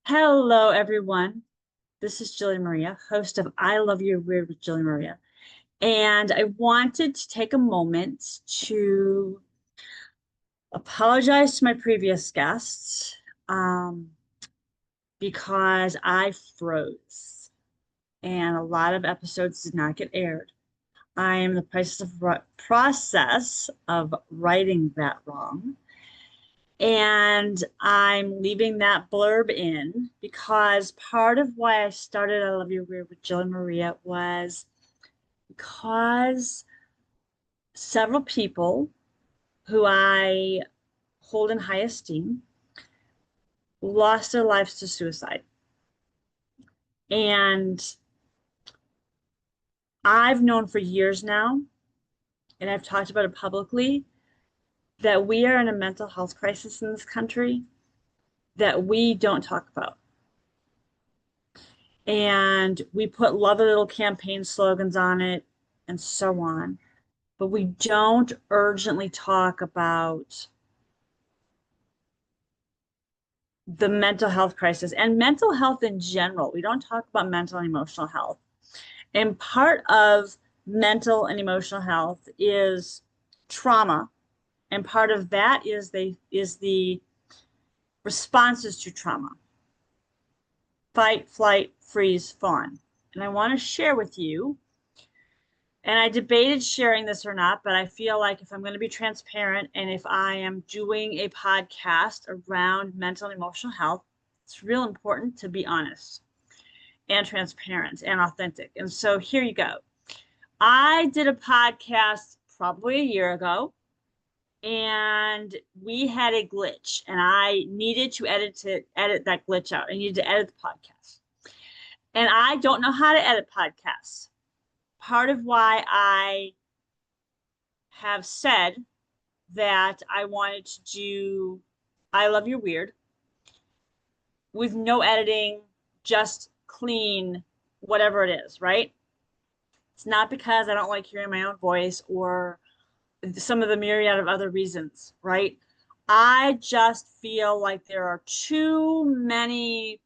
Hello, everyone. This is Jillian Maria, host of I Love You Weird with Jillian Maria. And I wanted to take a moment to apologize to my previous guests um, because I froze and a lot of episodes did not get aired. I am in the process of writing that wrong. And I'm leaving that blurb in because part of why I started I Love You Weird with Jill and Maria was because several people who I hold in high esteem lost their lives to suicide. And I've known for years now, and I've talked about it publicly, that we are in a mental health crisis in this country that we don't talk about. And we put lovely little campaign slogans on it and so on. But we don't urgently talk about the mental health crisis and mental health in general. We don't talk about mental and emotional health. And part of mental and emotional health is trauma. And part of that is the responses to trauma. Fight, flight, freeze, fawn. And I want to share with you. And I debated sharing this or not, but I feel like if I'm going to be transparent and if I am doing a podcast around mental and emotional health, it's real important to be honest and transparent and authentic. And so here you go. I did a podcast probably a year ago and we had a glitch and I needed to edit that glitch out. I needed to edit the podcast. And I don't know how to edit podcasts. Part of why I have said that I wanted to do I Love You Weird with no editing, just clean, whatever it is, right? It's not because I don't like hearing my own voice or some of the myriad of other reasons, right? I just feel like there are too many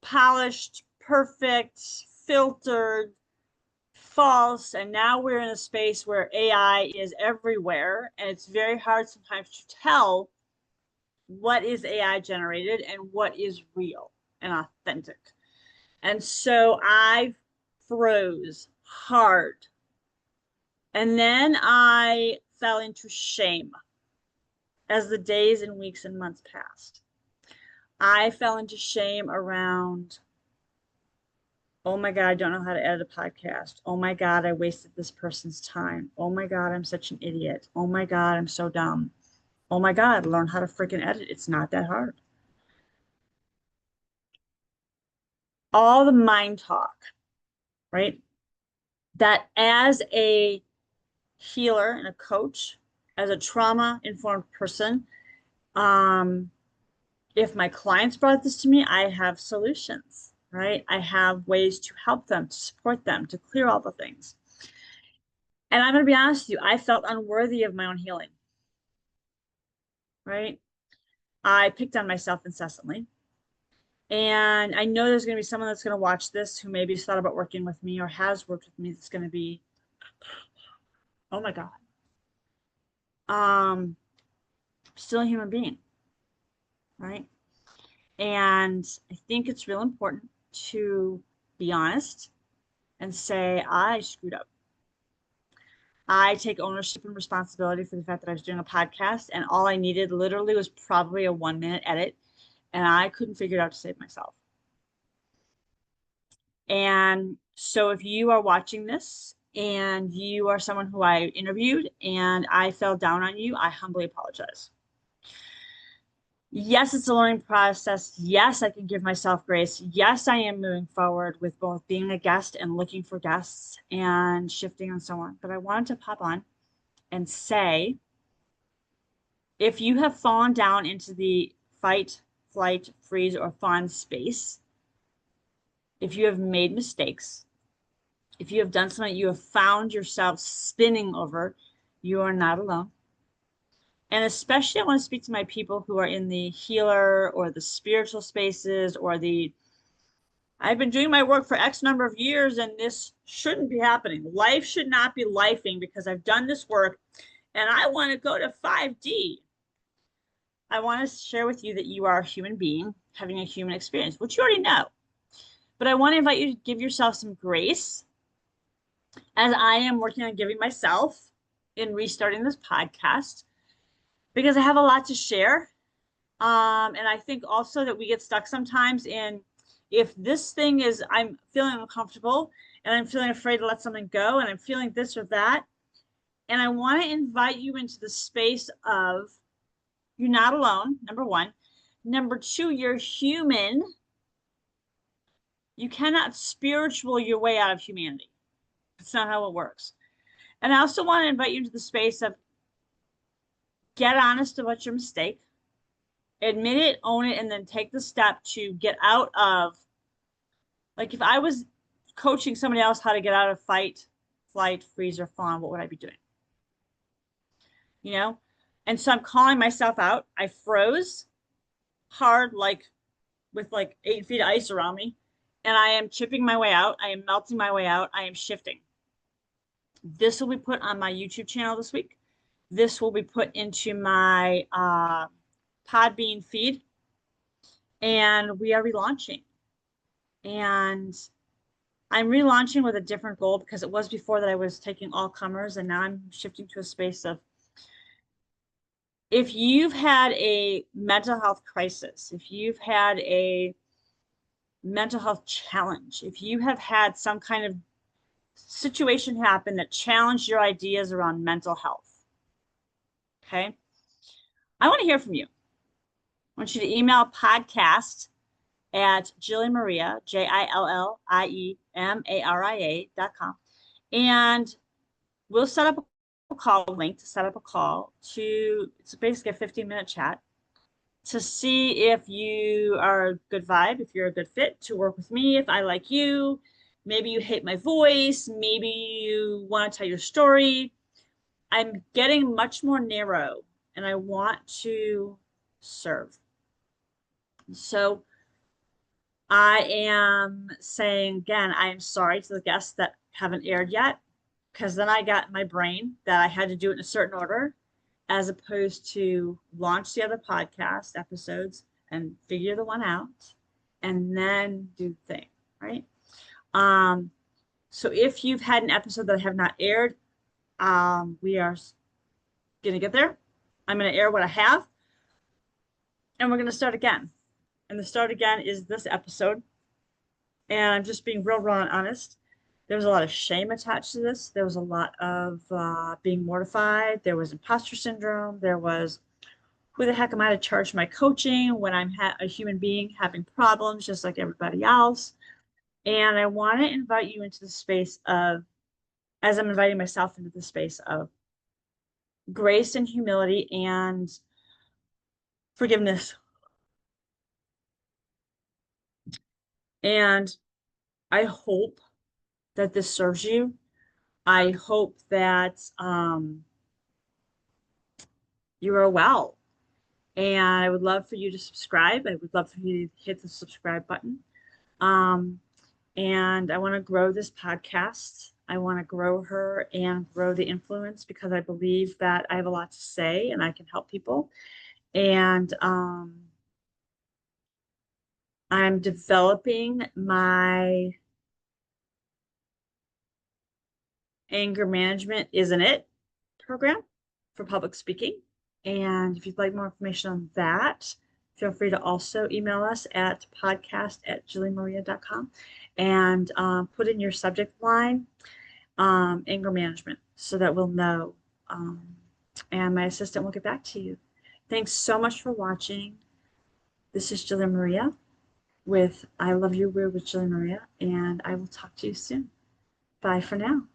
polished, perfect, filtered, false, and now we're in a space where AI is everywhere, and it's very hard sometimes to tell what is AI generated and what is real and authentic. And so I froze hard. And then I fell into shame as the days and weeks and months passed. I fell into shame around, oh my God, I don't know how to edit a podcast. Oh my God, I wasted this person's time. Oh my God, I'm such an idiot. Oh my God, I'm so dumb. Oh my God, learn how to freaking edit. It's not that hard. All the mind talk, right? That as a healer and a coach, as a trauma informed person, um, if my clients brought this to me, I have solutions, right? I have ways to help them, to support them, to clear all the things. And I'm going to be honest with you, I felt unworthy of my own healing, right? I picked on myself incessantly. And I know there's going to be someone that's going to watch this who maybe has thought about working with me or has worked with me that's going to be, oh my God. Still a human being, right? And I think it's real important to be honest and say, I screwed up. I take ownership and responsibility for the fact that I was doing a podcast and all I needed literally was probably a 1 minute edit and I couldn't figure it out to save myself. And so if you are watching this and you are someone who I interviewed and I fell down on you, I humbly apologize. Yes, it's a learning process. Yes, I can give myself grace. Yes, I am moving forward with both being a guest and looking for guests and shifting and so on. But I wanted to pop on and say, if you have fallen down into the fight, flight, freeze, or fawn space, if you have made mistakes, if you have done something you have found yourself spinning over, you are not alone. And especially I want to speak to my people who are in the healer or the spiritual spaces or the I've been doing my work for X number of years and this shouldn't be happening. Life should not be lifing because I've done this work and I want to go to 5D. I want to share with you that you are a human being having a human experience, which you already know. But I want to invite you to give yourself some grace as I am working on giving myself in restarting this podcast because I have a lot to share. And I think also that we get stuck sometimes in if this thing is, I'm feeling uncomfortable and I'm feeling afraid to let something go and I'm feeling this or that. And I want to invite you into the space of you're not alone, number one. Number two, you're human. You cannot spiritual your way out of humanity. That's not how it works. And I also want to invite you into the space of get honest about your mistake, admit it, own it, and then take the step to get out of, like if I was coaching somebody else how to get out of fight, flight, freeze, or fawn, what would I be doing? You know? And so I'm calling myself out. I froze hard, like with like 8 feet of ice around me. And I am chipping my way out. I am melting my way out. I am shifting. This will be put on my YouTube channel this week. This will be put into my Podbean feed. And we are relaunching. And I'm relaunching with a different goal because it was before that I was taking all comers. And now I'm shifting to a space of if you've had a mental health crisis, if you've had a mental health challenge, if you have had some kind of situation happen that challenged your ideas around mental health, okay, I want to hear from you. I want you to email podcast at Jillian Maria, JILLIEMARIA.com. And we'll set up a call link to set up a call to, it's basically a 15-minute chat to see if you are a good vibe, if you're a good fit to work with me, if I like you, maybe you hate my voice, maybe you want to tell your story. I'm getting much more narrow and I want to serve. So I am saying again, I am sorry to the guests that haven't aired yet, because then I got in my brain that I had to do it in a certain order, as opposed to launch the other podcast episodes and figure the one out and then do the thing, right? So if you've had an episode that I have not aired, we are going to get there. I'm going to air what I have and we're going to start again. And the start again is this episode. And I'm just being real raw and honest. There was a lot of shame attached to this. There was a lot of being mortified. There was imposter syndrome. There was, who the heck am I to charge my coaching when I'm a human being having problems just like everybody else? And I want to invite you into the space of, as I'm inviting myself into the space of grace and humility and forgiveness. And I hope that this serves you. I hope that you are well. And I would love for you to subscribe. I would love for you to hit the subscribe button. And I want to grow this podcast. I want to grow her and grow the influence because I believe that I have a lot to say and I can help people. And I'm developing my anger management isn't it program for public speaking. And if you'd like more information on that, feel free to also email us at podcast@jillianmaria.com and put in your subject line anger management so that we'll know. And my assistant will get back to you. Thanks so much for watching. This is Jillian Maria with I Love You, We're with Jillian Maria, and I will talk to you soon. Bye for now.